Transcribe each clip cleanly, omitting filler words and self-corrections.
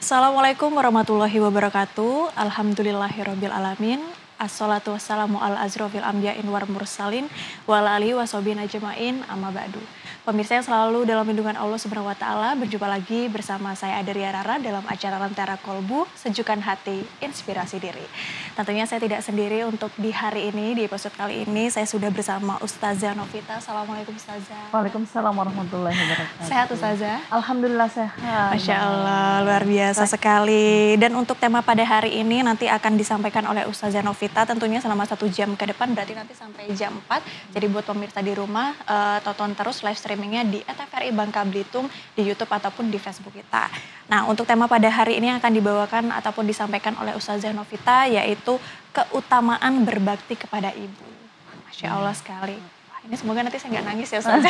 Assalamualaikum warahmatullahi wabarakatuh. Alhamdulillahirabbil alamin. Assalatu wassalamu ala azrofil anbiya'in war mursalin wa ala alihi washabihi ajmain amma ba'du. Pemirsa yang selalu dalam lindungan Allah Subhanahu wa taala, berjumpa lagi bersama saya Adaria Rara dalam acara Lentera Kolbu, Sejukan Hati, Inspirasi Diri. Tentunya saya tidak sendiri untuk di hari ini, di episode kali ini saya sudah bersama Ustazah Novita. Assalamualaikum Ustazah. Waalaikumsalam warahmatullahi wabarakatuh. Sehat Ustazah? Alhamdulillah sehat. Masya Allah, luar biasa sekali. Dan untuk tema pada hari ini nanti akan disampaikan oleh Ustazah Novita tentunya selama 1 jam ke depan, berarti nanti sampai jam 4. Jadi buat pemirsa di rumah, tonton terus live streamingnya di @TVRI Bangka Belitung, di YouTube ataupun di Facebook kita. Nah, untuk tema pada hari ini yang akan dibawakan ataupun disampaikan oleh Ustazah Novita yaitu keutamaan berbakti kepada ibu. Masya Allah sekali. Ini semoga nanti saya nggak nangis ya Ustazah.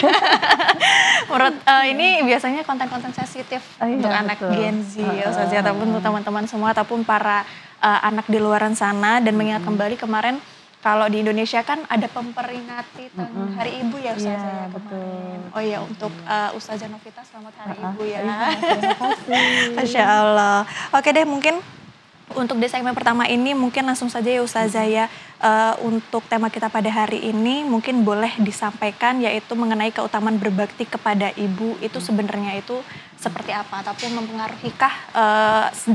Menurut ini biasanya konten-konten sensitif untuk anak Gen Z ya Ustazah, ataupun untuk teman-teman semua ataupun para anak di luaran sana. Dan mengingat kembali kemarin kalau di Indonesia kan ada memperingati Hari Ibu ya Ustazah ya kemarin. Oh iya, untuk Ustazah Novita selamat Hari Ibu ya. Terima kasih. Masya Allah. Oke deh, mungkin untuk di segmen pertama ini mungkin langsung saja ya Ustazah ya, untuk tema kita pada hari ini mungkin boleh disampaikan yaitu mengenai keutamaan berbakti kepada ibu itu sebenarnya itu seperti apa ataupun mempengaruhikah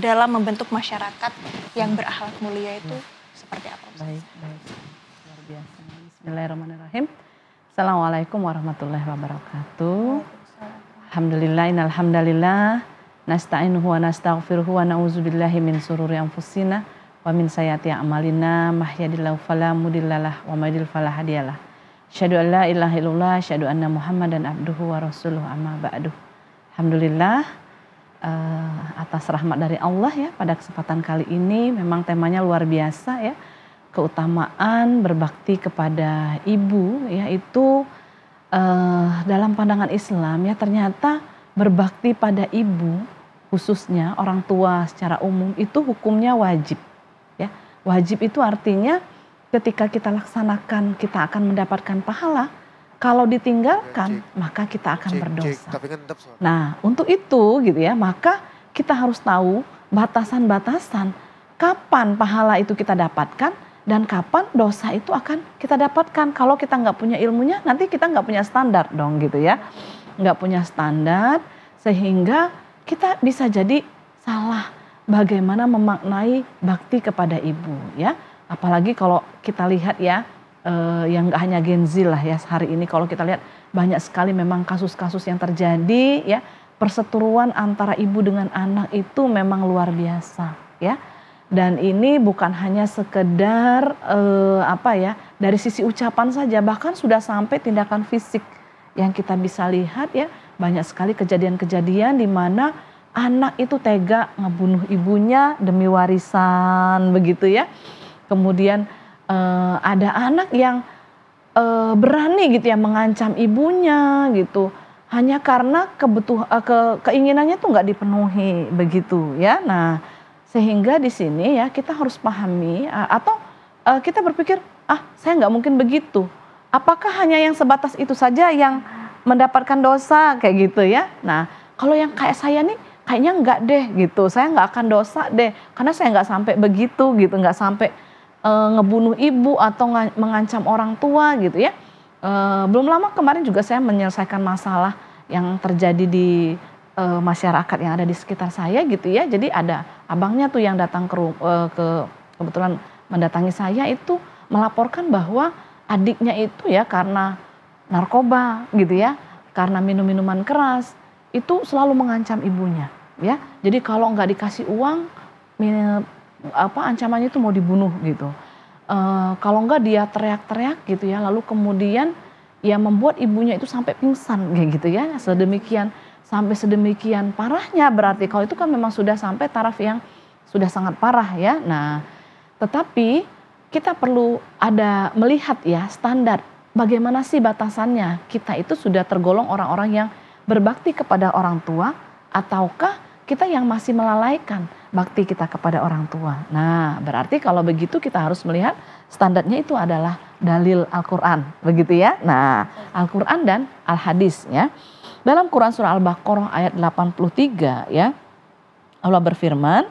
dalam membentuk masyarakat yang berakhlak mulia itu seperti apa Ustazah? Baik. Luar biasa. Bismillahirrahmanirrahim. Assalamualaikum warahmatullahi wabarakatuh. Alhamdulillah, innalhamdalillah. Nasta'inuhu wa nastaghfiruhu wa na'udzubillahi min sururi anfusina wa min sayyiati a'malina mahdihillahu fala mudhillalah wa may yudhlil fala hadiyalah. Asyhadu an la ilaha illallah, asyhadu anna Muhammadan abduhu wa rasuluhu amma ba'du. Alhamdulillah, atas rahmat dari Allah ya, pada kesempatan kali ini memang temanya luar biasa ya. Keutamaan berbakti kepada ibu ya, itu dalam pandangan Islam ya, ternyata berbakti pada ibu, khususnya orang tua secara umum, itu hukumnya wajib ya. Wajib itu artinya ketika kita laksanakan kita akan mendapatkan pahala, kalau ditinggalkan maka kita akan berdosa. Nah, untuk itu gitu ya, maka kita harus tahu batasan-batasan kapan pahala itu kita dapatkan dan kapan dosa itu akan kita dapatkan. Kalau kita nggak punya ilmunya, nanti kita nggak punya standar dong gitu ya. Nggak punya standar, sehingga kita bisa jadi salah bagaimana memaknai bakti kepada ibu ya. Apalagi kalau kita lihat ya, yang nggak hanya Gen Z lah ya, hari ini kalau kita lihat banyak sekali memang kasus-kasus yang terjadi ya. Perseteruan antara ibu dengan anak itu memang luar biasa ya. Dan ini bukan hanya sekedar dari sisi ucapan saja, bahkan sudah sampai tindakan fisik yang kita bisa lihat ya. Banyak sekali kejadian-kejadian di mana anak itu tega ngebunuh ibunya demi warisan begitu ya. Kemudian ada anak yang berani gitu ya mengancam ibunya gitu, hanya karena keinginannya tuh nggak dipenuhi begitu ya. Nah, sehingga di sini ya kita harus pahami atau kita berpikir, saya nggak mungkin begitu. Apakah hanya yang sebatas itu saja yang mendapatkan dosa kayak gitu ya? Nah, kalau yang kayak saya nih kayaknya enggak deh gitu. Saya nggak akan dosa deh karena saya nggak sampai begitu gitu, nggak sampai ngebunuh ibu atau mengancam orang tua gitu ya. Belum lama kemarin juga saya menyelesaikan masalah yang terjadi di masyarakat yang ada di sekitar saya gitu ya. Jadi ada abangnya tuh yang datang kebetulan mendatangi saya itu melaporkan bahwa adiknya itu ya karena narkoba gitu ya, karena minum-minuman keras, itu selalu mengancam ibunya ya. Jadi kalau nggak dikasih uang, ancamannya itu mau dibunuh gitu. Kalau nggak dia teriak-teriak gitu ya, lalu kemudian ya membuat ibunya itu sampai pingsan kayak gitu ya. Sampai sedemikian parahnya, berarti kalau itu kan memang sudah sampai taraf yang sudah sangat parah ya. Nah, tetapi kita perlu ada melihat ya standar. Bagaimana sih batasannya? Kita itu sudah tergolong orang-orang yang berbakti kepada orang tua, ataukah kita yang masih melalaikan bakti kita kepada orang tua? Nah, berarti kalau begitu kita harus melihat standarnya itu adalah dalil Al-Quran, begitu ya. Nah, Al-Quran dan Al-Hadis ya. Dalam Quran surah Al-Baqarah ayat 83 ya, Allah berfirman,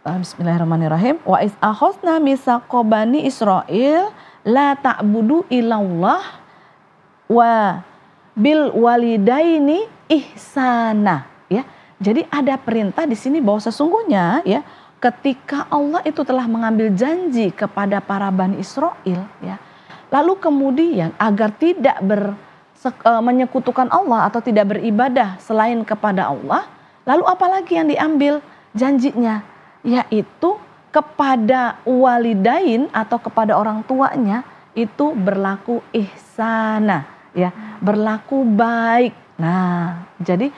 bismillahirrahmanirrahim, wa iz akhadna mitsaqo bani Israil la ta'budu illallah wa bil walidaini ihsana, ya. Jadi ada perintah di sini bahwa sesungguhnya, ya, ketika Allah itu telah mengambil janji kepada para Bani Israel, ya, lalu kemudian agar tidak menyekutukan Allah atau tidak beribadah selain kepada Allah, lalu apalagi yang diambil janjinya, yaitu kepada walidain atau kepada orang tuanya itu berlaku ihsana, ya, berlaku baik. Nah, jadi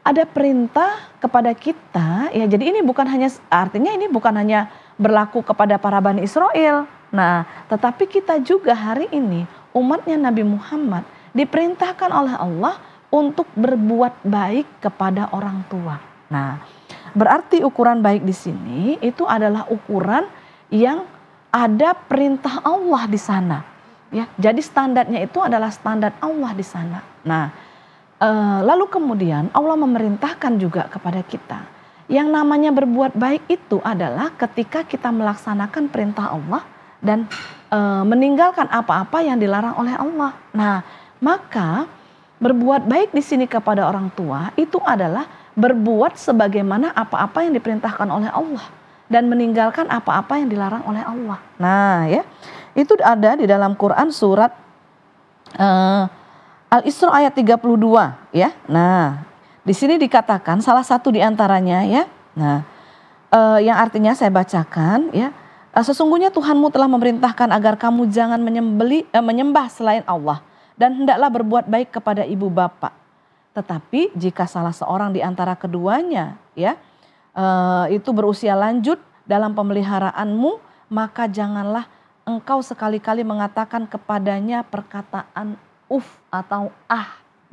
ada perintah kepada kita, ya. Jadi ini bukan hanya, artinya ini bukan hanya berlaku kepada para Bani Israel. Nah, tetapi kita juga hari ini umatnya Nabi Muhammad diperintahkan oleh Allah untuk berbuat baik kepada orang tua. Nah, berarti ukuran baik di sini itu adalah ukuran yang ada perintah Allah di sana, ya. Jadi standarnya itu adalah standar Allah di sana. Nah, lalu kemudian Allah memerintahkan juga kepada kita. Yang namanya berbuat baik itu adalah ketika kita melaksanakan perintah Allah dan meninggalkan apa-apa yang dilarang oleh Allah. Nah, maka berbuat baik di sini kepada orang tua itu adalah berbuat sebagaimana apa-apa yang diperintahkan oleh Allah dan meninggalkan apa-apa yang dilarang oleh Allah. Nah, ya, itu ada di dalam Quran surat Al-Isra ayat 32, ya. Nah, di sini dikatakan salah satu di antaranya, ya. Nah, yang artinya saya bacakan, ya. Sesungguhnya Tuhanmu telah memerintahkan agar kamu jangan menyembah selain Allah dan hendaklah berbuat baik kepada ibu bapak. Tetapi jika salah seorang di antara keduanya, ya, itu berusia lanjut dalam pemeliharaanmu, maka janganlah engkau sekali-kali mengatakan kepadanya perkataan atau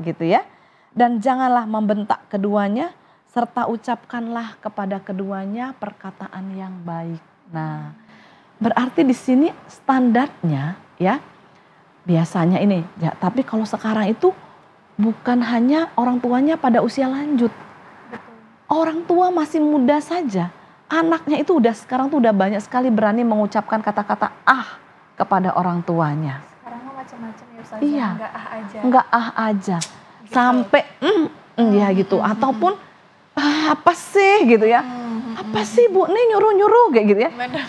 gitu, ya. Dan janganlah membentak keduanya serta ucapkanlah kepada keduanya perkataan yang baik. Nah, berarti di sini standarnya, ya, biasanya ini, ya, tapi kalau sekarang itu bukan hanya orang tuanya pada usia lanjut. Orang tua masih muda saja, anaknya itu sekarang tuh udah banyak sekali berani mengucapkan kata-kata kepada orang tuanya. Macam-macam ya Ustazah, iya, enggak aja gitu. Sampai ya gitu, ataupun apa sih gitu, ya, apa sih Bu nih nyuruh-nyuruh kayak gitu, ya. Benar.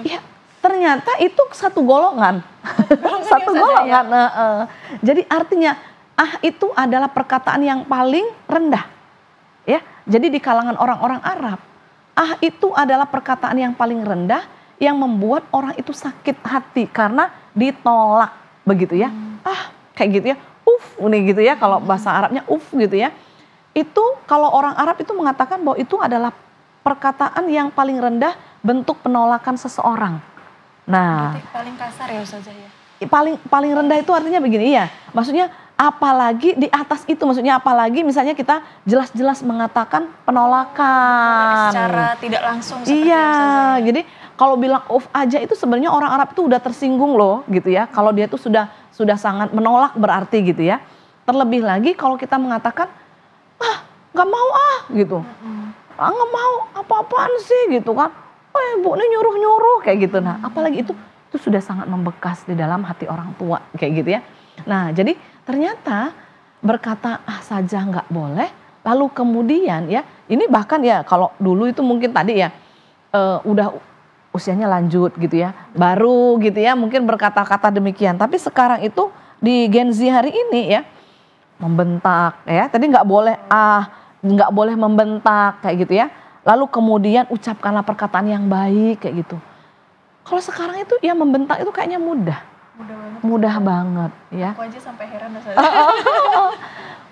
Ya, ternyata itu satu golongan, satu golongan. Ya? Jadi artinya itu adalah perkataan yang paling rendah, ya. Jadi di kalangan orang-orang Arab, itu adalah perkataan yang paling rendah yang membuat orang itu sakit hati karena ditolak. Begitu, ya, kayak gitu, ya, nih gitu, ya, kalau bahasa Arabnya gitu, ya. Itu kalau orang Arab itu mengatakan bahwa itu adalah perkataan yang paling rendah bentuk penolakan seseorang. Nah, berarti paling kasar ya Ustazah, ya. Paling rendah itu artinya begini, ya. Maksudnya apalagi di atas itu, maksudnya apalagi misalnya kita jelas-jelas mengatakan penolakan secara tidak langsung seperti iya, jadi kalau bilang aja itu sebenarnya orang Arab itu udah tersinggung loh gitu, ya. Kalau dia tuh sudah sangat menolak berarti gitu, ya. Terlebih lagi kalau kita mengatakan nggak mau gitu, nggak mau apa-apaan sih gitu kan, Bu ini nyuruh kayak gitu. Nah, apalagi itu sudah sangat membekas di dalam hati orang tua kayak gitu, ya. Nah, jadi ternyata berkata saja nggak boleh, lalu kemudian, ya, ini bahkan, ya, kalau dulu itu mungkin tadi, ya, udah usianya lanjut gitu, ya, baru gitu, ya, mungkin berkata-kata demikian. Tapi sekarang itu di Gen Z hari ini, ya, membentak, ya, tadi nggak boleh nggak boleh membentak kayak gitu, ya. Lalu kemudian ucapkanlah perkataan yang baik kayak gitu. Kalau sekarang itu, ya, membentak itu kayaknya mudah banget, ya. Aku aja sampai heran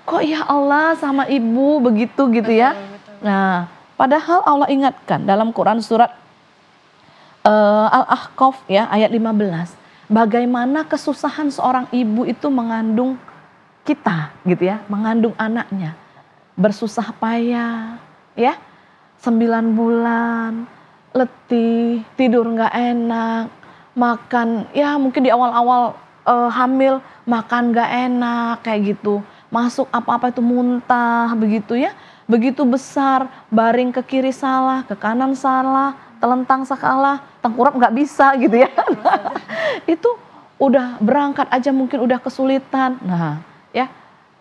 Kok ya Allah sama ibu begitu gitu, ya. Betul. Nah, padahal Allah ingatkan dalam Quran surat Al-Ahqaf, ya, ayat 15. Bagaimana kesusahan seorang ibu itu mengandung kita gitu, ya, mengandung anaknya. Bersusah payah, ya, 9 bulan, letih, tidur nggak enak, makan, ya, mungkin di awal-awal hamil makan nggak enak kayak gitu. Masuk apa-apa itu muntah begitu, ya. begitu besar, baring ke kiri salah, ke kanan salah, telentang salah, tengkurap nggak bisa gitu ya. Itu udah berangkat aja mungkin udah kesulitan. Nah, ya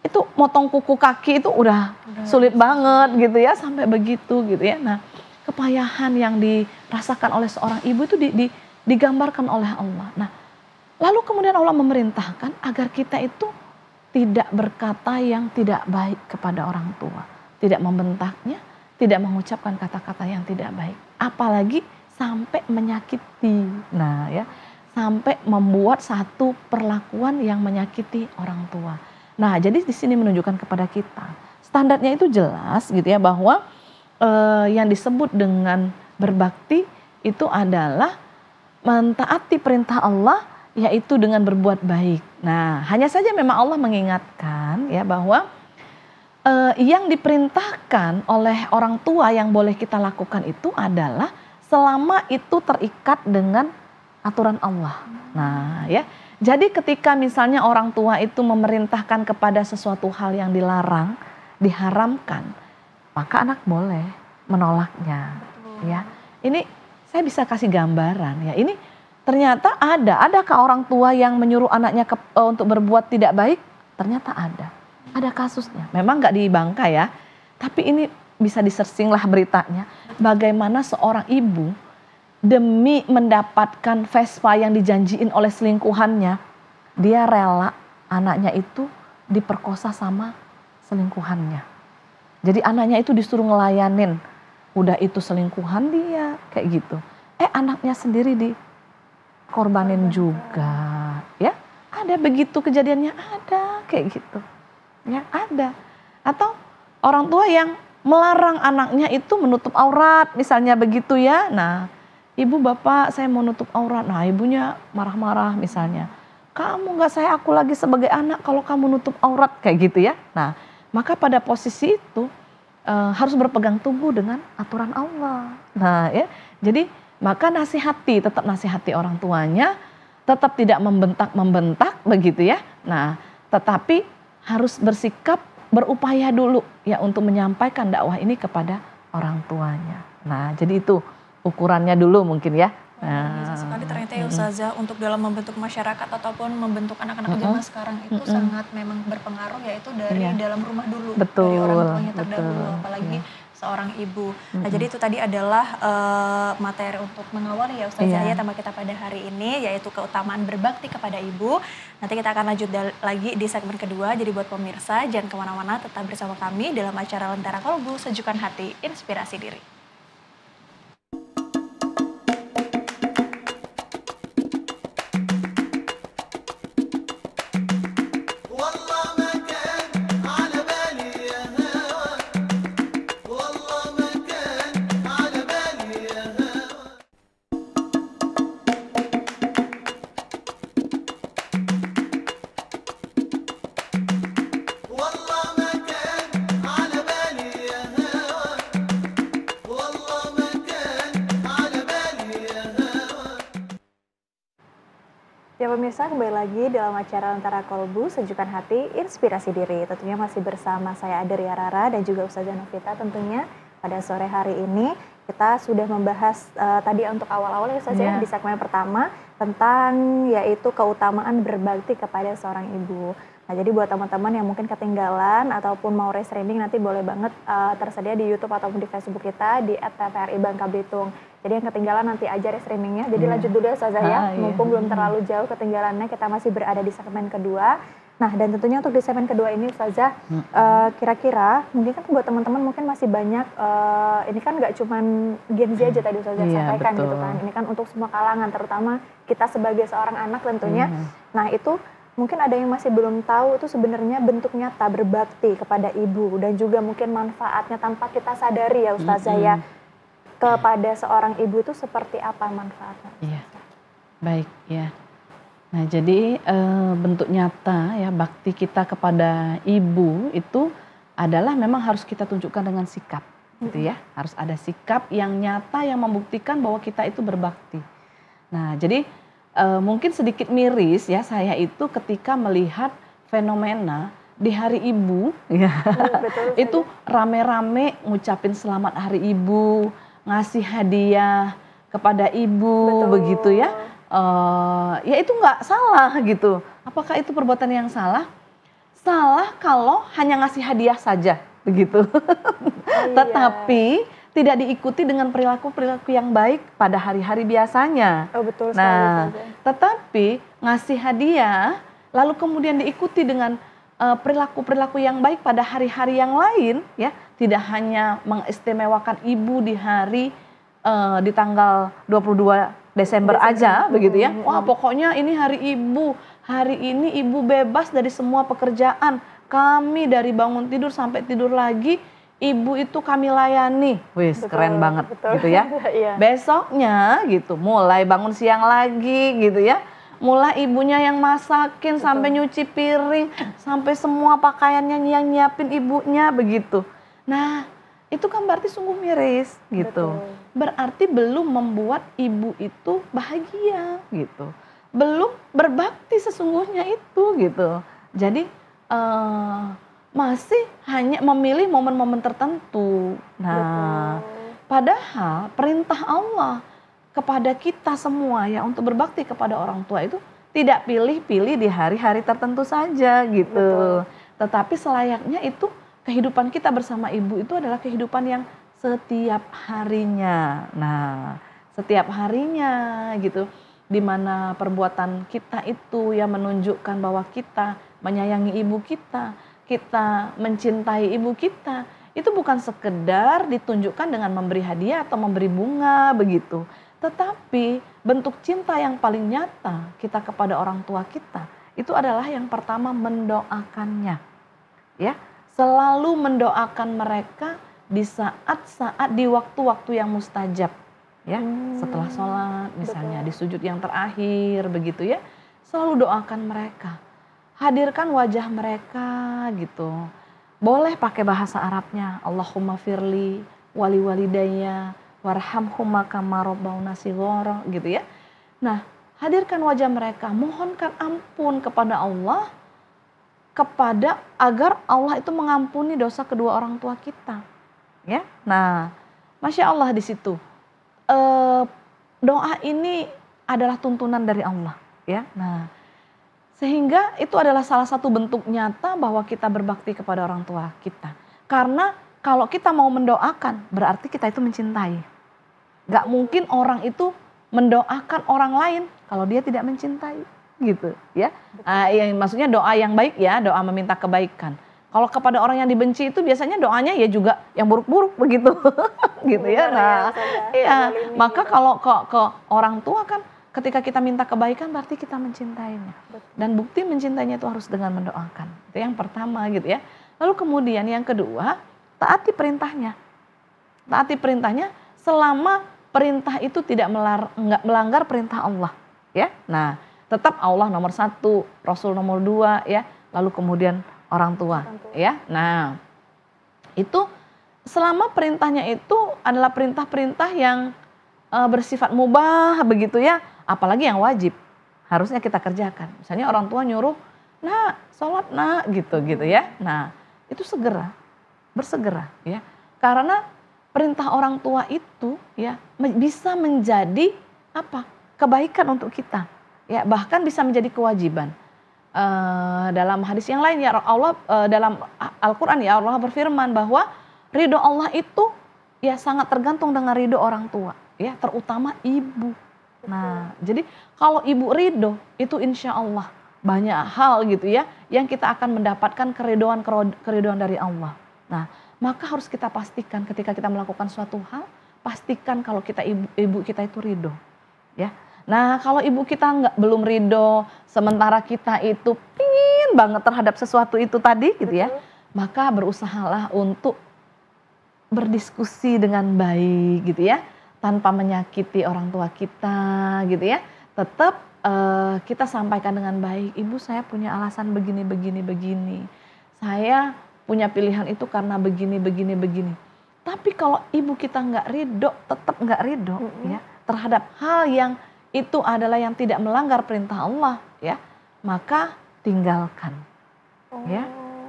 itu motong kuku kaki itu udah sulit banget gitu ya, sampai begitu gitu ya. Nah, kepayahan yang dirasakan oleh seorang ibu itu digambarkan oleh Allah. Nah, lalu kemudian Allah memerintahkan agar kita itu tidak berkata yang tidak baik kepada orang tua, tidak membentaknya, tidak mengucapkan kata-kata yang tidak baik, apalagi sampai menyakiti. Nah, ya, sampai membuat satu perlakuan yang menyakiti orang tua. Nah, jadi di sini menunjukkan kepada kita standarnya itu jelas gitu ya, bahwa yang disebut dengan berbakti itu adalah mentaati perintah Allah, yaitu dengan berbuat baik. Nah, hanya saja memang Allah mengingatkan ya bahwa yang diperintahkan oleh orang tua yang boleh kita lakukan itu adalah selama itu terikat dengan aturan Allah. Nah, ya. Jadi ketika misalnya orang tua itu memerintahkan kepada sesuatu hal yang dilarang, diharamkan, maka anak boleh menolaknya. Betul. Ya, ini saya bisa kasih gambaran ya. Ini ternyata adakah orang tua yang menyuruh anaknya untuk berbuat tidak baik? Ternyata ada kasusnya. Memang nggak di Bangka ya, tapi ini bisa di-searching lah beritanya. Bagaimana seorang ibu demi mendapatkan Vespa yang dijanjiin oleh selingkuhannya, dia rela anaknya itu diperkosa sama selingkuhannya. Jadi anaknya itu disuruh ngelayanin, udah itu selingkuhan dia kayak gitu. Anaknya sendiri dikorbanin juga, ya. Ada begitu kejadiannya, ada kayak gitu, ya ada. Atau orang tua yang melarang anaknya itu menutup aurat, misalnya begitu ya. Nah, ibu bapak saya mau nutup aurat, nah ibunya marah-marah misalnya. Kamu gak aku lagi sebagai anak kalau kamu nutup aurat kayak gitu ya. Nah, maka pada posisi itu harus berpegang teguh dengan aturan Allah. Nah ya, jadi maka tetap nasihati orang tuanya, tetap tidak membentak begitu ya. Nah, tetapi harus bersikap, berupaya dulu ya untuk menyampaikan dakwah ini kepada orang tuanya. Nah, jadi itu ukurannya dulu mungkin ya. Bisa sekali ternyata ya Ustazah, untuk dalam membentuk masyarakat ataupun membentuk anak-anak zaman sekarang itu sangat memang berpengaruh, yaitu dari dalam rumah dulu, dari orang tuanya terdahulu, apalagi seorang ibu. Nah, jadi itu tadi adalah materi untuk mengawali ya Ustazah ya tema kita pada hari ini, yaitu keutamaan berbakti kepada ibu. Nanti kita akan lanjut lagi di segmen kedua, jadi buat pemirsa jangan kemana-mana, tetap bersama kami dalam acara Lentera Kolbu, Sejukan Hati, Inspirasi Diri. Ya pemirsa, kembali lagi dalam acara Lentera Kolbu, Sejukan Hati, Inspirasi Diri. Tentunya masih bersama saya Aderia Rara dan juga Ustazah Novita. Tentunya pada sore hari ini kita sudah membahas tadi untuk awal-awal ya Ustazah di segmen pertama tentang yaitu keutamaan berbakti kepada seorang ibu. Nah, jadi buat teman-teman yang mungkin ketinggalan ataupun mau re-streaming nanti boleh banget tersedia di YouTube ataupun di Facebook kita di @tvri Bangka Belitung. Jadi yang ketinggalan nanti aja re-streamingnya. Jadi lanjut dulu ya Ustazah ya, mumpung belum terlalu jauh ketinggalannya, kita masih berada di segmen kedua. Nah, dan tentunya untuk di segmen kedua ini Ustazah, kira-kira mungkin kan buat teman-teman mungkin masih banyak, ini kan nggak cuman Gen Z aja tadi Ustazah sampaikan gitu kan. Ini kan untuk semua kalangan, terutama kita sebagai seorang anak tentunya. Nah, itu mungkin ada yang masih belum tahu itu sebenarnya bentuk nyata berbakti kepada ibu dan juga mungkin manfaatnya tanpa kita sadari ya Ustazah ya. Kepada seorang ibu itu seperti apa manfaatnya? Iya, baik ya. Nah, jadi bentuk nyata ya bakti kita kepada ibu itu adalah memang harus kita tunjukkan dengan sikap, gitu ya. Harus ada sikap yang nyata yang membuktikan bahwa kita itu berbakti. Nah, jadi mungkin sedikit miris ya saya itu ketika melihat fenomena di hari ibu ya Betul itu rame-rame ngucapin selamat hari ibu, ngasih hadiah kepada ibu, Betul. begitu ya. Ya itu nggak salah gitu. Apakah itu perbuatan yang salah? Salah kalau hanya ngasih hadiah saja, begitu. Tetapi tidak diikuti dengan perilaku-perilaku yang baik pada hari-hari biasanya. Oh betul sekali. Nah, tetapi ngasih hadiah lalu kemudian diikuti dengan perilaku-perilaku yang baik pada hari-hari yang lain, ya, tidak hanya mengistimewakan ibu di hari di tanggal 22 Desember aja, begitu ya. Wah, pokoknya ini hari ibu, hari ini ibu bebas dari semua pekerjaan. Kami dari bangun tidur sampai tidur lagi, ibu itu kami layani. Wis, keren banget gitu ya. Besoknya gitu, mulai bangun siang lagi gitu ya. Mulai ibunya yang masakin sampai nyuci piring, sampai semua pakaiannya yang nyiapin ibunya begitu. Nah, itu kan berarti sungguh miris gitu. Berarti belum membuat ibu itu bahagia gitu. Belum berbakti sesungguhnya itu gitu. Jadi masih hanya memilih momen-momen tertentu. Nah, padahal perintah Allah kepada kita semua ya untuk berbakti kepada orang tua itu tidak pilih-pilih di hari-hari tertentu saja gitu. Tetapi selayaknya itu kehidupan kita bersama ibu itu adalah kehidupan yang setiap harinya. Nah, setiap harinya gitu. Di mana perbuatan kita itu yang menunjukkan bahwa kita menyayangi ibu kita mencintai ibu kita. Itu bukan sekedar ditunjukkan dengan memberi hadiah atau memberi bunga begitu. Tetapi bentuk cinta yang paling nyata kita kepada orang tua kita itu adalah yang pertama mendoakannya. Ya, selalu mendoakan mereka di saat-saat di waktu-waktu yang mustajab. Ya, setelah sholat misalnya di sujud yang terakhir begitu ya. Selalu doakan mereka. Hadirkan wajah mereka gitu. Boleh pakai bahasa Arabnya. Allahumma firli wali walidayya warhamhuma kama rabbauna shighara gitu ya. Nah, hadirkan wajah mereka, mohonkan ampun kepada Allah agar Allah itu mengampuni dosa kedua orang tua kita. Ya. Nah, Masya Allah di situ. Doa ini adalah tuntunan dari Allah, ya. Nah, sehingga itu adalah salah satu bentuk nyata bahwa kita berbakti kepada orang tua kita. Karena kalau kita mau mendoakan, berarti kita itu mencintai. Gak mungkin orang itu mendoakan orang lain kalau dia tidak mencintai, gitu ya. Maksudnya doa yang baik ya, doa meminta kebaikan. Kalau kepada orang yang dibenci itu biasanya doanya ya juga yang buruk-buruk begitu, gitu ya. Nah, iya. Maka kalau ke orang tua kan, ketika kita minta kebaikan berarti kita mencintainya. Dan bukti mencintainya itu harus dengan mendoakan. Itu yang pertama gitu ya. Lalu kemudian yang kedua, taati perintahnya. Taati perintahnya selama perintah itu tidak melanggar perintah Allah, ya. Nah, tetap Allah nomor 1, Rasul nomor 2, ya. Lalu kemudian orang tua, ya. Nah, itu selama perintahnya itu adalah perintah-perintah yang bersifat mubah, begitu ya. Apalagi yang wajib, harusnya kita kerjakan. Misalnya orang tua nyuruh, nak, sholat nak, gitu ya. Nah, itu bersegera, ya. Karena perintah orang tua itu ya bisa menjadi kebaikan untuk kita, ya, bahkan bisa menjadi kewajiban. Dalam hadis yang lain ya Allah, dalam Al-Quran ya Allah berfirman bahwa ridho Allah itu ya sangat tergantung dengan ridho orang tua, ya, terutama ibu. Nah, jadi kalau ibu ridho itu insya Allah banyak hal gitu ya yang kita akan mendapatkan keridoan dari Allah. Nah, maka harus kita pastikan ketika kita melakukan suatu hal, pastikan kalau kita ibu kita itu ridho, ya. Nah, kalau ibu kita belum ridho, sementara kita itu pingin banget terhadap sesuatu itu tadi, gitu ya, maka berusahalah untuk berdiskusi dengan baik, gitu ya, tanpa menyakiti orang tua kita, gitu ya. Tetap kita sampaikan dengan baik, ibu saya punya alasan begini. Saya punya pilihan itu karena begini. Tapi kalau ibu kita nggak ridho, tetap nggak ridho, ya, terhadap hal yang itu adalah yang tidak melanggar perintah Allah, ya, maka tinggalkan, ya,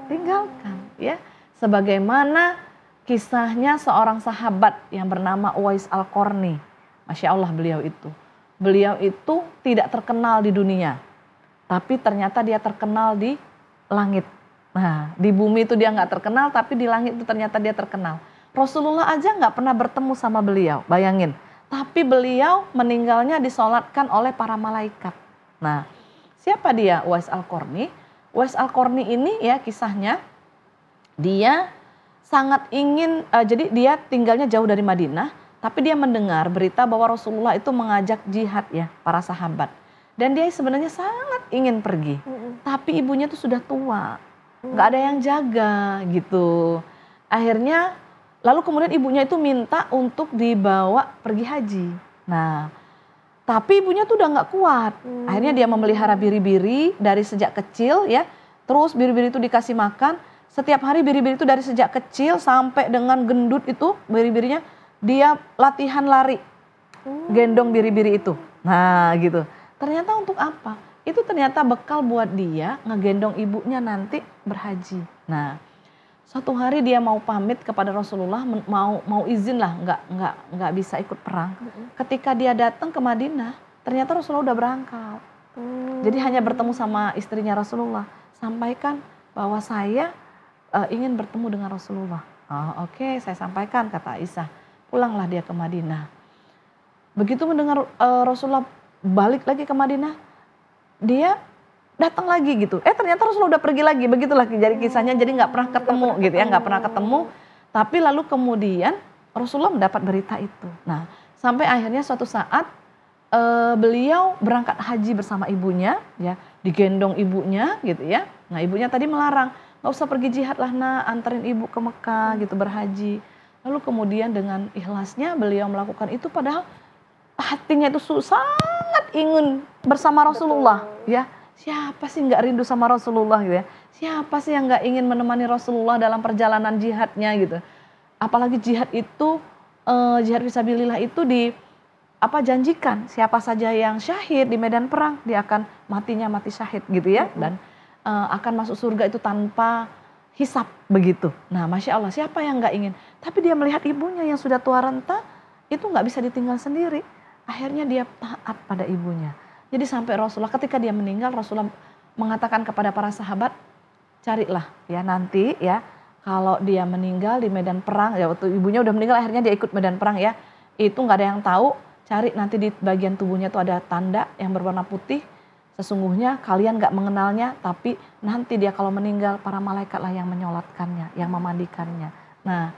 tinggalkan ya. Sebagaimana kisahnya seorang sahabat yang bernama Uwais Al-Qarni. Masya Allah beliau itu. Beliau itu tidak terkenal di dunia, tapi ternyata dia terkenal di langit. Nah, di bumi itu dia nggak terkenal, tapi di langit itu ternyata dia terkenal. Rasulullah aja nggak pernah bertemu sama beliau, bayangin. Tapi beliau meninggalnya disolatkan oleh para malaikat. Nah, siapa dia Uwais Al-Qarni? Uwais Al-Qarni ini ya kisahnya, dia sangat ingin, jadi dia tinggalnya jauh dari Madinah, tapi dia mendengar berita bahwa Rasulullah itu mengajak jihad ya, para sahabat. Dan dia sebenarnya sangat ingin pergi, tapi ibunya tuh sudah tua, nggak ada yang jaga gitu. Akhirnya, lalu kemudian ibunya itu minta untuk dibawa pergi haji. Nah, tapi ibunya tuh udah nggak kuat. Akhirnya dia memelihara biri-biri dari sejak kecil ya. Terus biri-biri itu dikasih makan. Setiap hari biri-biri itu dari sejak kecil sampai dengan gendut itu biri-birinya dia latihan lari. Gendong biri-biri itu. Nah gitu. Ternyata untuk apa? Itu ternyata bekal buat dia ngegendong ibunya nanti berhaji. Nah, suatu hari dia mau pamit kepada Rasulullah, mau izin lah, nggak bisa ikut perang. Ketika dia datang ke Madinah, ternyata Rasulullah udah berangkat. Jadi hanya bertemu sama istrinya Rasulullah, sampaikan bahwa saya ingin bertemu dengan Rasulullah. Oh, oke, saya sampaikan, kata Aisyah. Pulanglah dia ke Madinah. Begitu mendengar Rasulullah balik lagi ke Madinah, dia datang lagi gitu. Ternyata Rasulullah udah pergi lagi, begitulah jadi kisahnya. Jadi nggak pernah ketemu gitu ya, nggak pernah ketemu. Tapi lalu kemudian Rasulullah mendapat berita itu. Nah, sampai akhirnya suatu saat beliau berangkat haji bersama ibunya, ya, digendong ibunya gitu ya. Nah, ibunya tadi melarang, nggak usah pergi jihad lah nak, anterin ibu ke Mekah gitu berhaji. Lalu kemudian dengan ikhlasnya beliau melakukan itu, padahal hatinya itu sangat ingin bersama Rasulullah, ya. Siapa sih nggak rindu sama Rasulullah gitu ya? Siapa sih yang nggak ingin menemani Rasulullah dalam perjalanan jihadnya gitu? Apalagi jihad itu, jihad fisabilillah itu janjikan siapa saja yang syahid di medan perang dia akan matinya mati syahid gitu ya, dan akan masuk surga itu tanpa hisab begitu. Nah, masya Allah, siapa yang nggak ingin? Tapi dia melihat ibunya yang sudah tua renta itu nggak bisa ditinggal sendiri. Akhirnya dia taat pada ibunya. Jadi sampai Rasulullah ketika dia meninggal, Rasulullah mengatakan kepada para sahabat, carilah ya nanti ya kalau dia meninggal di medan perang, ya waktu ibunya udah meninggal akhirnya dia ikut medan perang ya, itu nggak ada yang tahu, cari nanti di bagian tubuhnya itu ada tanda yang berwarna putih, sesungguhnya kalian nggak mengenalnya, tapi nanti dia kalau meninggal para malaikatlah yang menyolatkannya, yang memandikannya. Nah,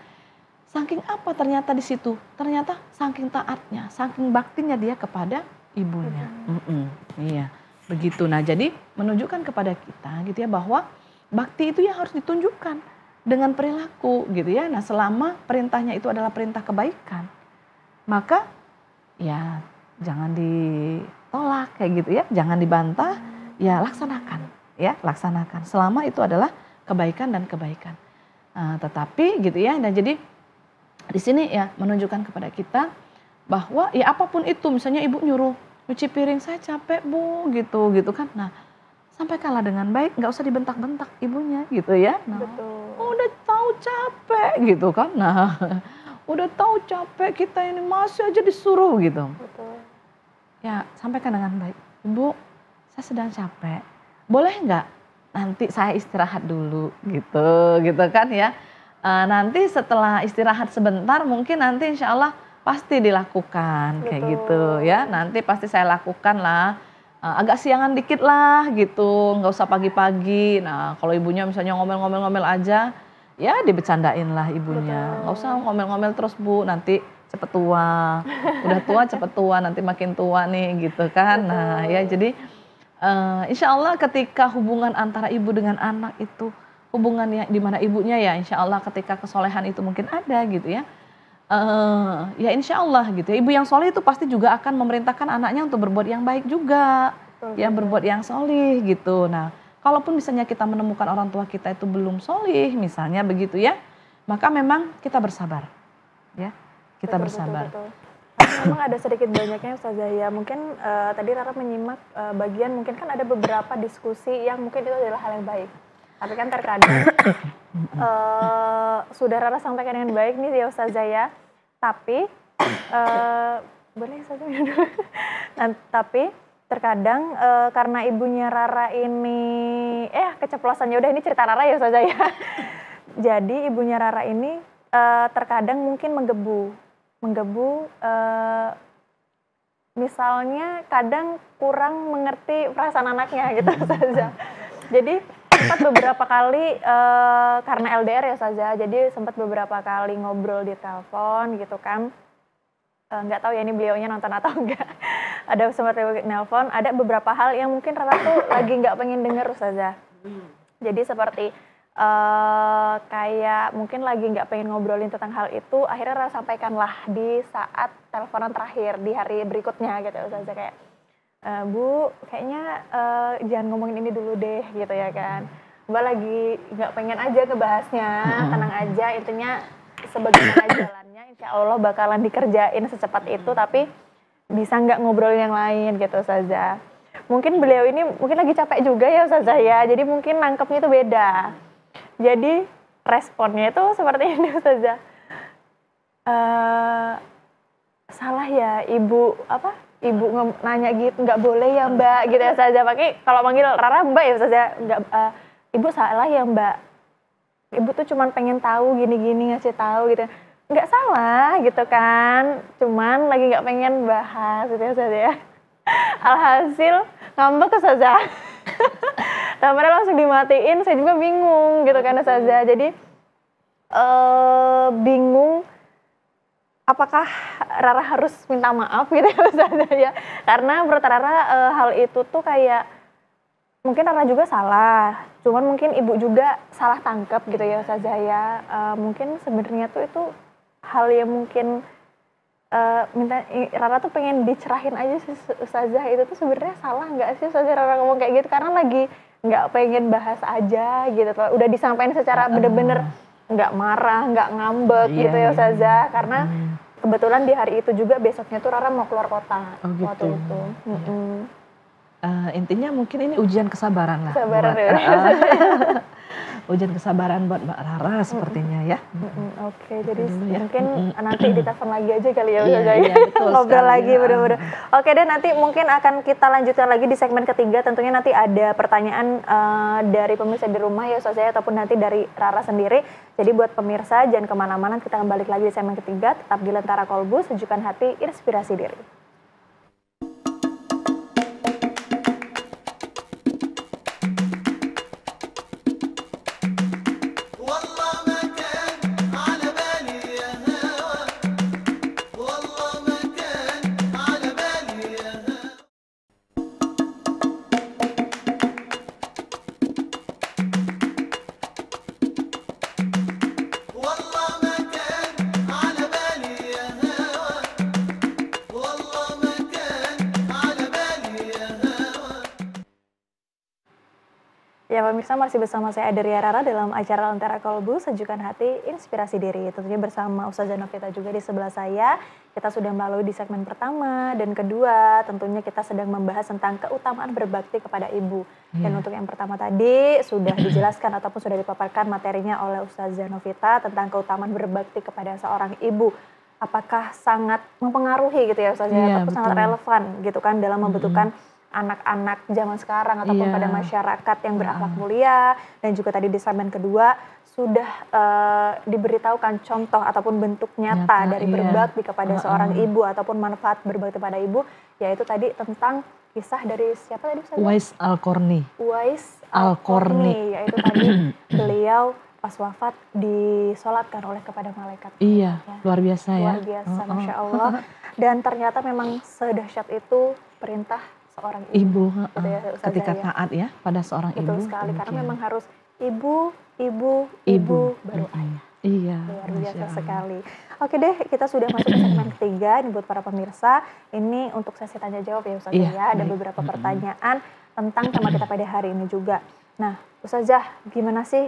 saking apa ternyata di situ? Ternyata saking taatnya, saking baktinya dia kepada ibunya. Iya, begitu. Nah, jadi menunjukkan kepada kita gitu ya bahwa bakti itu yang harus ditunjukkan dengan perilaku gitu ya. Nah, selama perintahnya itu adalah perintah kebaikan, maka ya jangan ditolak kayak gitu ya, jangan dibantah, ya laksanakan, ya laksanakan. Selama itu adalah kebaikan dan kebaikan. Tetapi gitu ya. Nah, jadi di sini ya menunjukkan kepada kita bahwa ya apapun itu, misalnya ibu nyuruh cuci piring, saya capek bu gitu kan. Nah, sampaikanlah dengan baik, nggak usah dibentak-bentak ibunya gitu ya. Nah, udah tahu capek gitu kan. Nah, udah tahu capek kita ini masih aja disuruh gitu. Ya sampaikan dengan baik, ibu saya sedang capek, boleh nggak nanti saya istirahat dulu gitu kan ya. Nanti setelah istirahat sebentar mungkin nanti insya Allah pasti dilakukan kayak gitu ya. Nanti pasti saya lakukan lah, agak siangan dikit lah gitu, nggak usah pagi-pagi. Nah, kalau ibunya misalnya ngomel-ngomel aja, ya dibecandain lah ibunya. Nggak usah ngomel-ngomel terus bu, nanti cepet tua. Udah tua cepet tua, nanti makin tua nih gitu kan. Nah ya jadi insya Allah ketika hubungan antara ibu dengan anak itu, hubungannya di mana ibunya ya insya Allah ketika kesolehan itu mungkin ada gitu ya. Ya insya Allah gitu ya, ibu yang soleh itu pasti juga akan memerintahkan anaknya untuk berbuat yang baik juga, yang berbuat yang soleh gitu. Nah, kalaupun misalnya kita menemukan orang tua kita itu belum soleh misalnya begitu ya, maka memang kita bersabar, ya kita bersabar. Memang ada sedikit banyaknya Ustazah ya, mungkin tadi Rara menyimak bagian mungkin kan ada beberapa diskusi yang mungkin itu adalah hal yang baik. Tapi kan terkadang sudah Rara sampaikan dengan baik nih ya Ustazah ya. Tapi boleh Ustazah minum dulu. Tapi terkadang karena ibunya Rara ini keceplosannya udah ini cerita Rara ya Ustazah ya. Jadi ibunya Rara ini terkadang mungkin menggebu misalnya kadang kurang mengerti perasaan anaknya gitu Ustazah. Jadi sempat beberapa kali karena LDR ya Ustazah, jadi sempat beberapa kali ngobrol di telepon gitu kan. Nggak tahu ya ini beliaunya nonton atau enggak. Ada sempat nelpon, ada beberapa hal yang mungkin Rara tuh lagi nggak pengen denger Ustazah. Jadi seperti kayak mungkin lagi nggak pengen ngobrolin tentang hal itu, akhirnya Rara sampaikan lah di saat teleponan terakhir di hari berikutnya gitu Ustazah, kayak Bu, kayaknya jangan ngomongin ini dulu deh gitu ya kan. Mbak lagi nggak pengen aja ngebahasnya, tenang aja, intinya sebagaimana jalannya insya Allah bakalan dikerjain secepat itu, tapi bisa nggak ngobrolin yang lain gitu Ustazah. Mungkin beliau ini mungkin lagi capek juga ya Ustazah ya, jadi mungkin nangkepnya itu beda. Jadi responnya itu seperti ini Ustazah. Salah ya ibu nanya gitu, nggak boleh ya Mbak gitu ya Ustazah. Pakai kalau manggil Rara Mbak ya Ustazah, nggak ibu salah ya Mbak. Ibu tuh cuman pengen tahu gini-gini, ngasih tahu gitu. Nggak salah gitu kan, cuman lagi nggak pengen bahas gitu ya Ustazah ya. Alhasil ngambek Ustazah. Teleponnya langsung dimatiin, saya juga bingung gitu kan Ustazah. Jadi bingung apakah Rara harus minta maaf gitu ya Ustazah ya. Karena menurut Rara hal itu tuh kayak mungkin Rara juga salah, cuman mungkin ibu juga salah tangkap gitu ya Ustazah ya. Mungkin sebenarnya tuh itu hal yang mungkin Rara tuh pengen dicerahin aja sih Ustazah, itu tuh sebenarnya salah nggak sih Ustazah Rara ngomong kayak gitu, karena lagi nggak pengen bahas aja gitu. Udah disampaikan secara bener-bener nggak marah, nggak ngambek gitu ya Ustazah, karena kebetulan di hari itu juga besoknya tuh Rara mau keluar kota waktu itu. Intinya mungkin ini ujian kesabaran lah. Kesabaran Ujian kesabaran buat Mbak Rara sepertinya ya. Oke, jadi mungkin nanti ditelepon lagi aja kali ya Ustazah ya. Ngobrol lagi bener-bener. Oke deh, nanti mungkin akan kita lanjutkan lagi di segmen ketiga. Tentunya nanti ada pertanyaan dari pemirsa di rumah ya Ustazah, ataupun nanti dari Rara sendiri. Jadi buat pemirsa jangan kemana-mana, kita balik lagi di segmen ketiga. Tetap di Lentera Kolbu, sejukkan hati, inspirasi diri. Ya pemirsa, masih bersama saya Aderia Rara dalam acara Lentera Kolbu, sejukkan hati, inspirasi diri. Tentunya bersama Ustazah Novita juga di sebelah saya. Kita sudah melalui di segmen pertama dan kedua, tentunya kita sedang membahas tentang keutamaan berbakti kepada ibu. Dan untuk yang pertama tadi sudah dijelaskan ataupun sudah dipaparkan materinya oleh Ustazah Novita tentang keutamaan berbakti kepada seorang ibu. Apakah sangat mempengaruhi gitu ya Ustazah, ataupun sangat relevan gitu kan dalam membentukkan anak-anak zaman sekarang ataupun pada masyarakat yang berakhlak mulia. Dan juga tadi di segmen kedua sudah diberitahukan contoh ataupun bentuk nyata dari berbakti kepada seorang ibu ataupun manfaat berbakti pada ibu, yaitu tadi tentang kisah dari siapa tadi Ustazah? Uwais Al-Qarni. Uwais Al-Qarni, yaitu tadi beliau pas wafat disolatkan oleh kepada malaikat. Iya, ya. Luar biasa ya. Luar biasa, Masya Allah. Dan ternyata memang sedahsyat itu perintah seorang ibu gitu ya, ketika taat ya pada seorang ibu. Betul sekali, karena memang harus ibu baru ayah. Iya, luar biasa sekali. Oke deh, kita sudah masuk ke segmen ketiga. Ini buat para pemirsa, ini untuk sesi tanya jawab ya Ustazah ya. Ada beberapa pertanyaan tentang tema kita pada hari ini juga. Nah Ustazah, gimana sih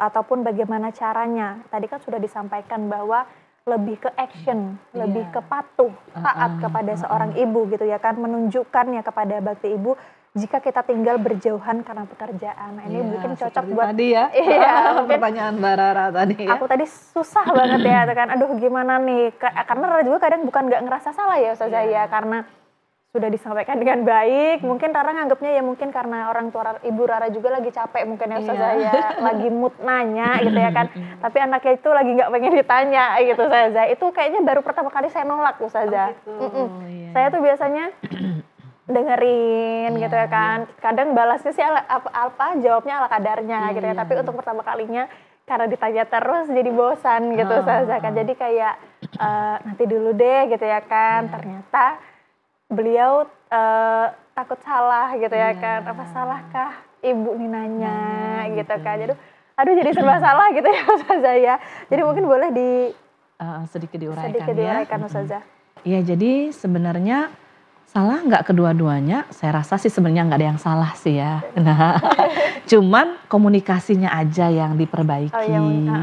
ataupun bagaimana caranya? Tadi kan sudah disampaikan bahwa lebih ke action, lebih ke patuh, taat kepada seorang ibu gitu ya kan, menunjukkannya kepada bakti ibu jika kita tinggal berjauhan karena pekerjaan. Nah, ini mungkin cocok buat tadi ya. iya, Pertanyaan Mbak Rara tadi ya. Aku tadi susah banget ya, kan aduh gimana nih, karena Rara juga kadang bukan nggak ngerasa salah ya Ustazah ya, karena sudah disampaikan dengan baik. Mungkin Rara nganggapnya ya mungkin karena orang tua Ibu Rara juga lagi capek mungkin ya Ustazah ya, lagi mood nanya gitu ya kan. Tapi anaknya itu lagi nggak pengen ditanya gitu Ustazah. Itu kayaknya baru pertama kali saya nolak Ustazah. Saya tuh biasanya dengerin gitu ya kan. Kadang balasnya sih apa jawabnya ala kadarnya gitu ya. Tapi untuk pertama kalinya karena ditanya terus jadi bosan gitu Ustazah kan. Jadi kayak nanti dulu deh gitu ya kan. Ternyata beliau takut salah gitu ya kan. Apa salahkah ibu nih nanya gitu kan. Jadi aduh jadi serba salah gitu ya Ustazah ya. Jadi mungkin boleh sedikit diuraikan sedikit diuraikan Ustazah. Iya, jadi sebenarnya salah nggak kedua-duanya? Saya rasa sih sebenarnya nggak ada yang salah sih ya. Nah, cuman komunikasinya aja yang diperbaiki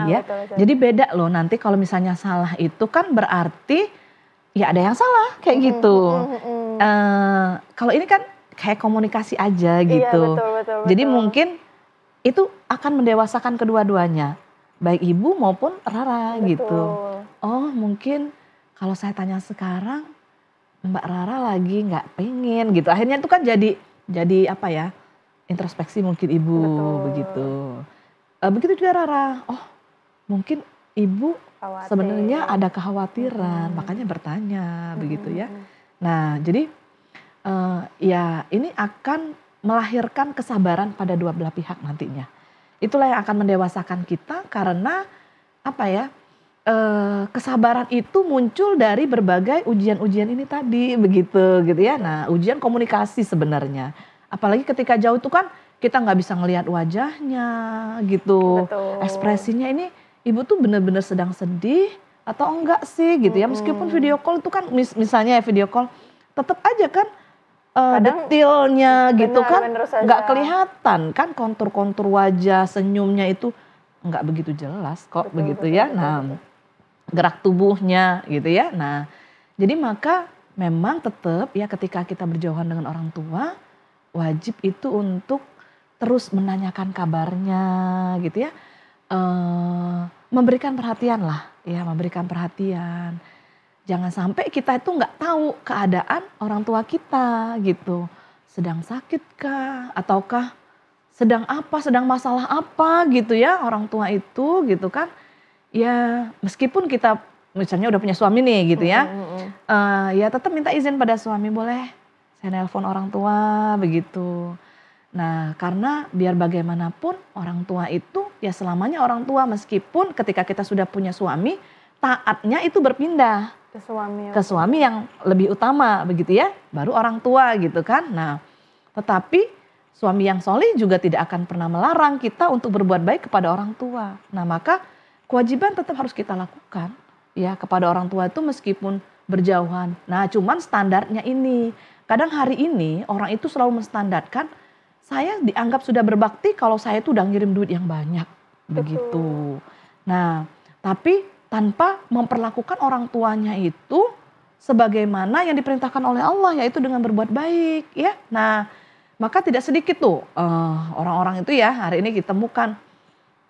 ya. Betul. Jadi beda loh nanti kalau misalnya salah itu kan berarti ya ada yang salah kayak gitu. Kalau ini kan kayak komunikasi aja gitu. Iya, betul. Jadi mungkin itu akan mendewasakan kedua-duanya, baik ibu maupun Rara gitu. Oh mungkin kalau saya tanya sekarang Mbak Rara lagi nggak pengen gitu. Akhirnya itu kan jadi apa ya, introspeksi mungkin ibu begitu. Begitu juga Rara. Oh mungkin ibu sebenarnya ada kekhawatiran, makanya bertanya begitu ya. Nah jadi ya ini akan melahirkan kesabaran pada dua belah pihak nantinya. Itulah yang akan mendewasakan kita karena apa ya? Kesabaran itu muncul dari berbagai ujian-ujian ini tadi begitu gitu ya. Nah ujian komunikasi sebenarnya, apalagi ketika jauh itu kan kita nggak bisa ngelihat wajahnya gitu. Ekspresinya ini ibu tuh bener-bener sedang sedih atau enggak sih gitu ya. Meskipun video call itu kan misalnya ya video call tetap aja kan detailnya gitu kan nggak kelihatan kan, kontur-kontur wajah senyumnya itu nggak begitu jelas kok begitu ya. Nah gerak tubuhnya gitu ya. Nah, jadi maka memang tetap ya ketika kita berjauhan dengan orang tua, wajib itu untuk terus menanyakan kabarnya gitu ya. Memberikan perhatian lah, ya memberikan perhatian. Jangan sampai kita itu nggak tahu keadaan orang tua kita gitu. Sedang sakitkah ataukah sedang apa, sedang masalah apa gitu ya orang tua itu gitu kan. Ya meskipun kita misalnya udah punya suami nih gitu ya, ya tetap minta izin pada suami, boleh saya nelpon orang tua begitu. Nah karena biar bagaimanapun orang tua itu ya selamanya orang tua, meskipun ketika kita sudah punya suami taatnya itu berpindah ke suami yang lebih utama begitu ya, baru orang tua gitu kan. Nah tetapi suami yang soleh juga tidak akan pernah melarang kita untuk berbuat baik kepada orang tua. Nah maka kewajiban tetap harus kita lakukan ya kepada orang tua itu meskipun berjauhan. Nah cuman standarnya ini, kadang hari ini orang itu selalu menstandarkan saya dianggap sudah berbakti kalau saya itu udah ngirim duit yang banyak begitu. Nah tapi tanpa memperlakukan orang tuanya itu sebagaimana yang diperintahkan oleh Allah, yaitu dengan berbuat baik ya. Nah maka tidak sedikit tuh orang-orang itu ya hari ini kita temukan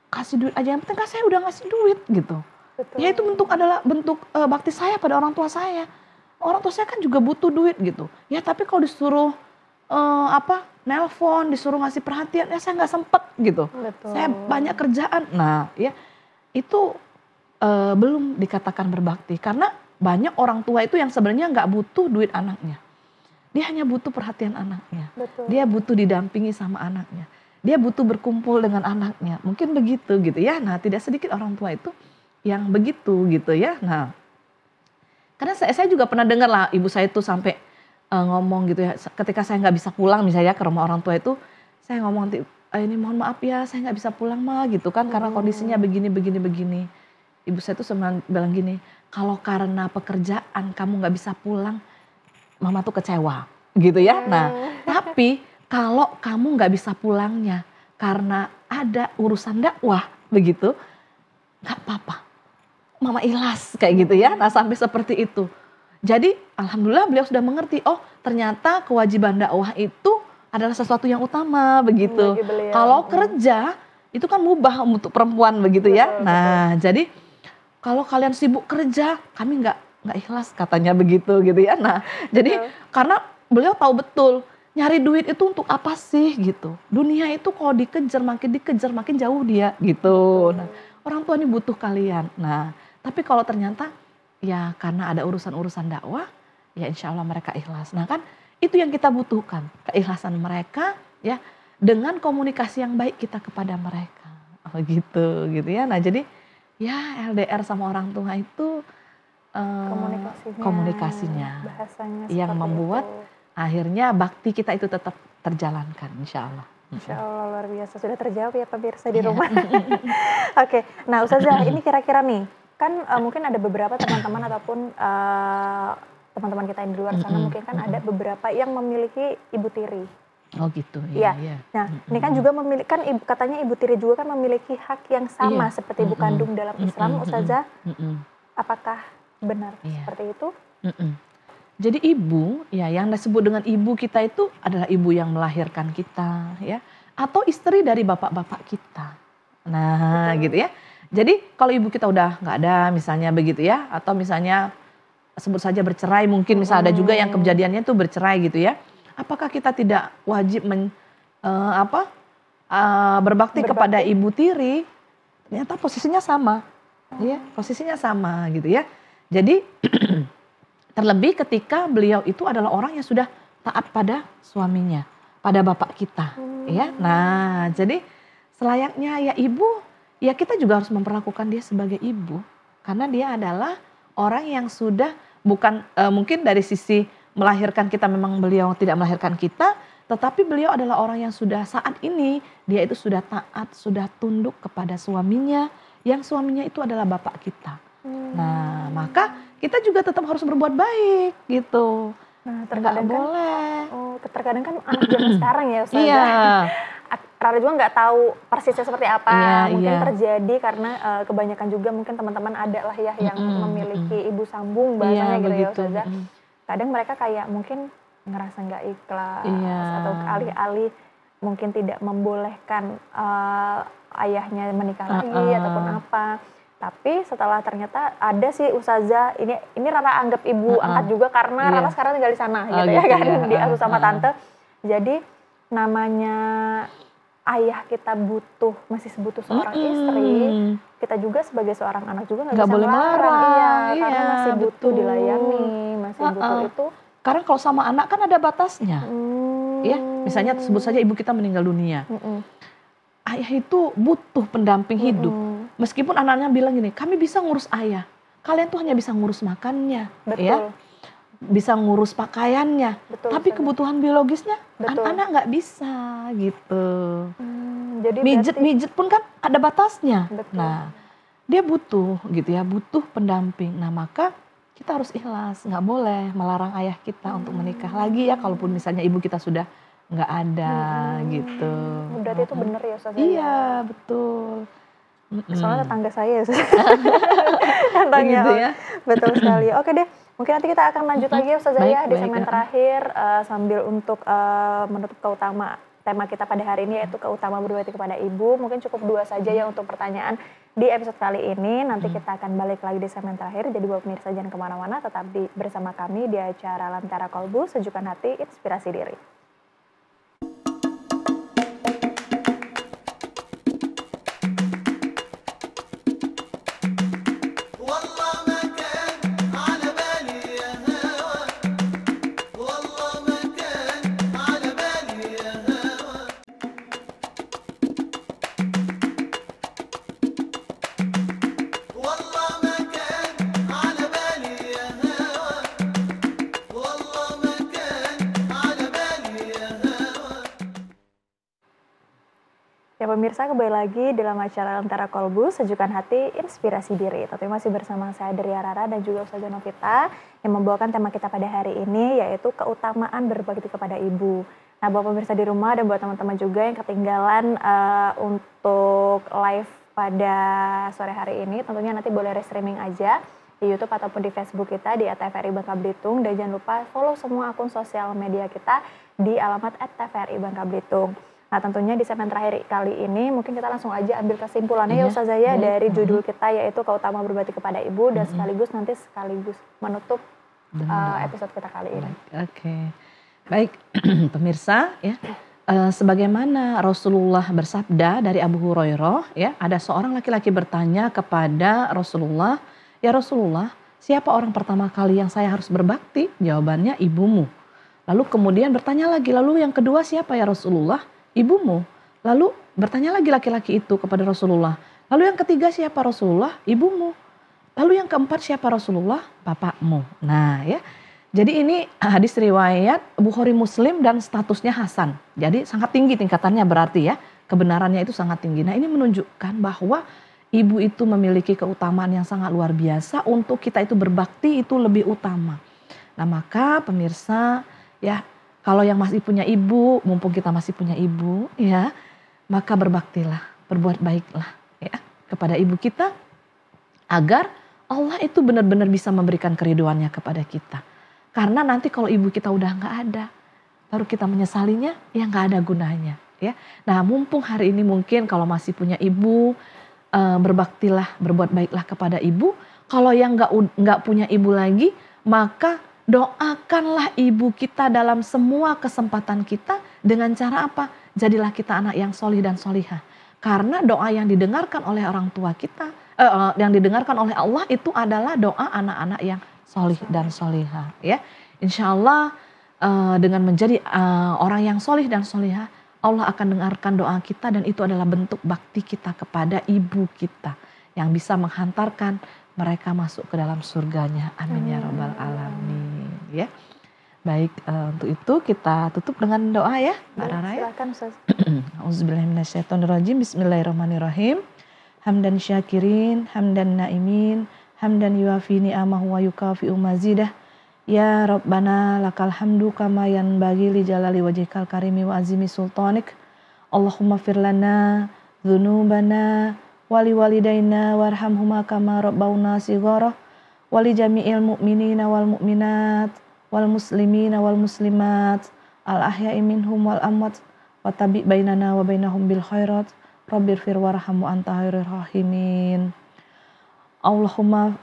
kasih duit aja, yang penting kan saya udah ngasih duit gitu. Ya itu adalah bentuk bakti saya pada orang tua saya. Orang tua saya kan juga butuh duit gitu. Ya tapi kalau disuruh nelpon, disuruh ngasih perhatian, ya saya nggak sempet gitu. Saya banyak kerjaan. Nah ya itu belum dikatakan berbakti, karena banyak orang tua itu yang sebenarnya nggak butuh duit anaknya. Dia hanya butuh perhatian anaknya. Dia butuh didampingi sama anaknya. Dia butuh berkumpul dengan anaknya, mungkin begitu gitu ya. Nah tidak sedikit orang tua itu yang begitu gitu ya. Nah karena saya juga pernah dengar lah ibu saya itu sampai ngomong gitu ya, ketika saya nggak bisa pulang misalnya ke rumah orang tua itu, saya ngomong ini mohon maaf ya saya nggak bisa pulang mah gitu kan, karena kondisinya begini. Ibu saya tuh bilang gini, kalau karena pekerjaan kamu nggak bisa pulang, mama tuh kecewa gitu ya. Nah tapi kalau kamu nggak bisa pulangnya karena ada urusan dakwah begitu, nggak apa-apa, mama ikhlas kayak gitu ya. Nah sampai seperti itu. Jadi alhamdulillah beliau sudah mengerti, oh ternyata kewajiban dakwah itu adalah sesuatu yang utama begitu. Bagi beliau. Kalau kerja itu kan mubah untuk perempuan begitu ya. Betul, Nah, jadi kalau kalian sibuk kerja, kami nggak ikhlas katanya begitu gitu ya. Nah, jadi karena beliau tahu betul nyari duit itu untuk apa sih gitu. Dunia itu kalau dikejar makin jauh dia gitu. Nah, orang tua ini butuh kalian. Nah, tapi kalau ternyata ya karena ada urusan-urusan dakwah, ya insya Allah mereka ikhlas. Nah kan itu yang kita butuhkan, keikhlasan mereka ya dengan komunikasi yang baik kita kepada mereka. Oh gitu ya. Nah jadi ya LDR sama orang tua itu komunikasinya bahasanya yang membuat akhirnya bakti kita itu tetap terjalankan insya Allah. Insya Allah luar biasa, sudah terjawab ya pemirsa di rumah. Oke, nah Ustazah ini kira-kira nih, kan mungkin ada beberapa teman-teman ataupun teman-teman kita yang di luar sana mungkin kan ada beberapa yang memiliki ibu tiri. Oh gitu, iya. Nah ini kan juga kan katanya ibu tiri juga kan memiliki hak yang sama seperti ibu kandung dalam Islam, Ustazah. Apakah benar seperti itu? Jadi ibu, ya yang disebut dengan ibu kita itu adalah ibu yang melahirkan kita, ya, atau istri dari bapak-bapak kita. Nah, gitu ya. Jadi kalau ibu kita udah nggak ada, misalnya begitu ya, atau misalnya sebut saja bercerai, mungkin misalnya ada juga yang kejadiannya itu bercerai gitu ya. Apakah kita tidak wajib berbakti kepada ibu tiri? Ternyata posisinya sama, ya, posisinya sama gitu ya. Jadi terlebih ketika beliau itu adalah orang yang sudah taat pada suaminya, pada bapak kita, ya. Nah, jadi selayaknya ya ibu, ya kita juga harus memperlakukan dia sebagai ibu, karena dia adalah orang yang sudah bukan mungkin dari sisi melahirkan kita memang beliau tidak melahirkan kita, tetapi beliau adalah orang yang sudah saat ini dia itu sudah taat, sudah tunduk kepada suaminya, yang suaminya itu adalah bapak kita. Nah, maka kita juga tetap harus berbuat baik gitu. Nah, terkadang nggak boleh. Terkadang kan anak zaman sekarang ya Ustazah. Iya. Rara juga nggak tahu persisnya seperti apa. Mungkin iya. terjadi karena kebanyakan juga mungkin teman-teman ada lah ya yang memiliki ibu sambung bahasanya gitu ya Ustazah. Kadang mereka kayak mungkin ngerasa nggak ikhlas atau alih-alih mungkin tidak membolehkan ayahnya menikah lagi ataupun apa. Tapi setelah ternyata ada sih Ustazah, ini Rara anggap ibu angkat juga karena Rara sekarang tinggal di sana gitu ya kan, diasuh sama tante. Jadi namanya ayah kita masih butuh seorang istri, kita juga sebagai seorang anak juga nggak bisa boleh melarang. Karena masih butuh dilayani, masih butuh itu. Karena kalau sama anak kan ada batasnya, ya. Misalnya sebut saja ibu kita meninggal dunia, ayah itu butuh pendamping hidup. Meskipun anaknya bilang gini, kami bisa ngurus ayah, kalian tuh hanya bisa ngurus makannya, ya, bisa ngurus pakaiannya, tapi kebutuhan biologisnya anak-anak nggak bisa gitu. Jadi mijet pun kan ada batasnya. Nah, dia butuh gitu ya, butuh pendamping. Nah, maka kita harus ikhlas, nggak boleh melarang ayah kita untuk menikah lagi ya, kalaupun misalnya ibu kita sudah nggak ada gitu. Berarti itu benar ya Ustazah? Iya, betul. Soalnya tetangga saya gitu ya. Betul sekali. Oke deh, mungkin nanti kita akan lanjut lagi ya Ustazah ya di segmen terakhir sambil untuk menutup tema kita pada hari ini yaitu keutamaan berbakti kepada ibu. Mungkin cukup 2 saja ya untuk pertanyaan di episode kali ini. Nanti kita akan balik lagi di segmen terakhir. Jadi buat pemirsa jangan kemana-mana, tetap bersama kami di acara Lentera Kolbu, Sejukkan Hati, Inspirasi Diri. Pemirsa, kembali lagi dalam acara Lentera Kolbu, Sejukkan Hati, Inspirasi Diri. Tapi masih bersama saya Deria Rara dan juga Ustazah Novita yang membawakan tema kita pada hari ini yaitu keutamaan berbakti kepada ibu. Nah, buat pemirsa di rumah dan buat teman-teman juga yang ketinggalan untuk live pada sore hari ini, tentunya nanti boleh streaming aja di YouTube ataupun di Facebook kita di @tvri Bangka Belitung, dan jangan lupa follow semua akun sosial media kita di alamat @tvri Bangka Belitung. Nah, tentunya di segmen terakhir kali ini mungkin kita langsung aja ambil kesimpulannya ya Ustazah ya dari judul kita, yaitu keutamaan berbakti kepada ibu, dan sekaligus menutup episode kita kali ini. Oke. Baik, pemirsa ya. Sebagaimana Rasulullah bersabda dari Abu Hurairah ya, ada seorang laki-laki bertanya kepada Rasulullah, "Ya Rasulullah, siapa orang pertama kali yang saya harus berbakti?" Jawabannya, "Ibumu." Lalu kemudian bertanya lagi, "Lalu yang kedua siapa ya Rasulullah?" "Ibumu." Lalu bertanya lagi laki-laki itu kepada Rasulullah, "Lalu yang ketiga siapa Rasulullah?" "Ibumu." "Lalu yang keempat siapa Rasulullah?" "Bapakmu." Nah ya. Jadi ini hadis riwayat Bukhari Muslim dan statusnya hasan. Jadi sangat tinggi tingkatannya berarti ya. Kebenarannya itu sangat tinggi. Nah ini menunjukkan bahwa ibu itu memiliki keutamaan yang sangat luar biasa. Untuk kita itu berbakti itu lebih utama. Nah maka pemirsa ya, kalau yang masih punya ibu, mumpung kita masih punya ibu ya, maka berbaktilah, berbuat baiklah ya kepada ibu kita. Agar Allah itu benar-benar bisa memberikan keriduannya kepada kita. Karena nanti kalau ibu kita udah nggak ada, baru kita menyesalinya, ya nggak ada gunanya. Ya. Nah mumpung hari ini mungkin kalau masih punya ibu, berbaktilah, berbuat baiklah kepada ibu. Kalau yang nggak punya ibu lagi, maka doakanlah ibu kita dalam semua kesempatan kita. Dengan cara apa? Jadilah kita anak yang solih dan solihah. Karena doa yang didengarkan oleh orang tua kita, yang didengarkan oleh Allah itu adalah doa anak-anak yang solih dan solihah ya. Insya Allah dengan menjadi orang yang solih dan solihah, Allah akan dengarkan doa kita, dan itu adalah bentuk bakti kita kepada ibu kita yang bisa menghantarkan mereka masuk ke dalam surganya. Amin ya rabbal alamin ya. Baik, untuk itu kita tutup dengan doa ya Mbak Rara ya. Silakan Ustaz. Auzubillahiminasyaitonirrajim. Bismillahirrahmanirrahim. Hamdan syakirin, hamdan naimin, hamdan yuafi ni'amahu wa yukafi'u mazidah. Ya Rabbana lakal hamdu kama yanbaghi li jalali wajhikal karimi wa azimi sultanik. Allahumma fir lana dzunubana wali walidaina warhamhuma kama rabbawna shighara wali jami'il mu'minina wal mu'minat wal muslimina wal muslimat al ahya'i minhum wal amwat wa tabi bainana wa bainahum bil khairat. Rabbirfir warham wa anta khairur rahimin. Allahumma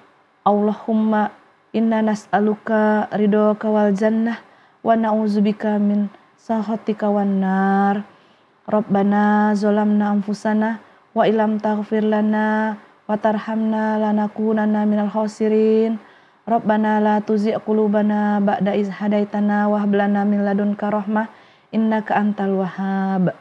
inna nas'aluka ridhoka wal jannah wa na'udzubika min sakhatika wan nar. Rabbana zalamna anfusana wa illam taghfir lana wa tarhamna lanakunanna minal khasirin. Rabbana la tuzigh qulubana ba'da idh hadaitana wa hab lana min ladunka rahmah innaka antal wahhab.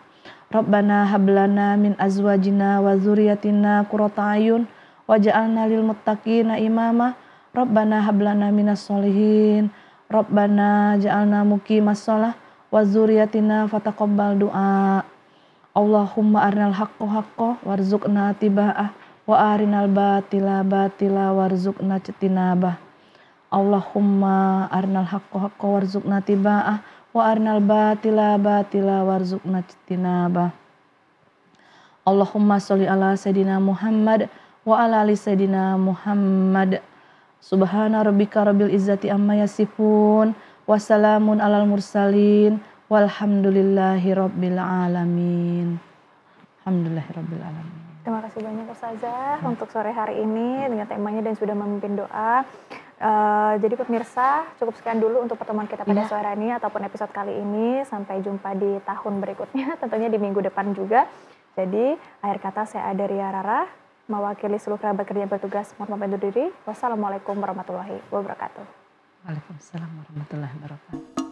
Rabbana hab lana min azwajina wa dzurriyyatina qurrata a'yun waj'alna lil muttaqina imama. Rabbana hab lana minas solihin. Rabbana ja'alna muqimas shalah wa dzurriyyatina fataqabbal du'a. Allahumma arinal haqqo haqqo warzuqna tiba'ah wa arinal batila batila warzuqna ijtinabah. Allahumma arinal haqqo haqqo warzuqna tiba'ah wa arinal batila batila warzuqna ijtinabah. Allahumma sholli ala sayidina Muhammad wa ala ali sayidina Muhammad. Subhana rabbika rabbil izzati amma yasifun wa salamun alal mursalin walhamdulillahi rabbil alamin. Alhamdulillahi rabbil alamin. Terima kasih banyak Ustazah untuk sore hari ini dengan temanya dan sudah memimpin doa. Jadi pemirsa, cukup sekian dulu untuk pertemuan kita pada sore ini ataupun episode kali ini. Sampai jumpa di tahun berikutnya, tentunya di minggu depan juga. Jadi akhir kata saya Adaria Rara, mewakili seluruh kerabat kerja yang bertugas, mohon pamit undur diri. Wassalamualaikum warahmatullahi wabarakatuh. Waalaikumsalam warahmatullahi wabarakatuh.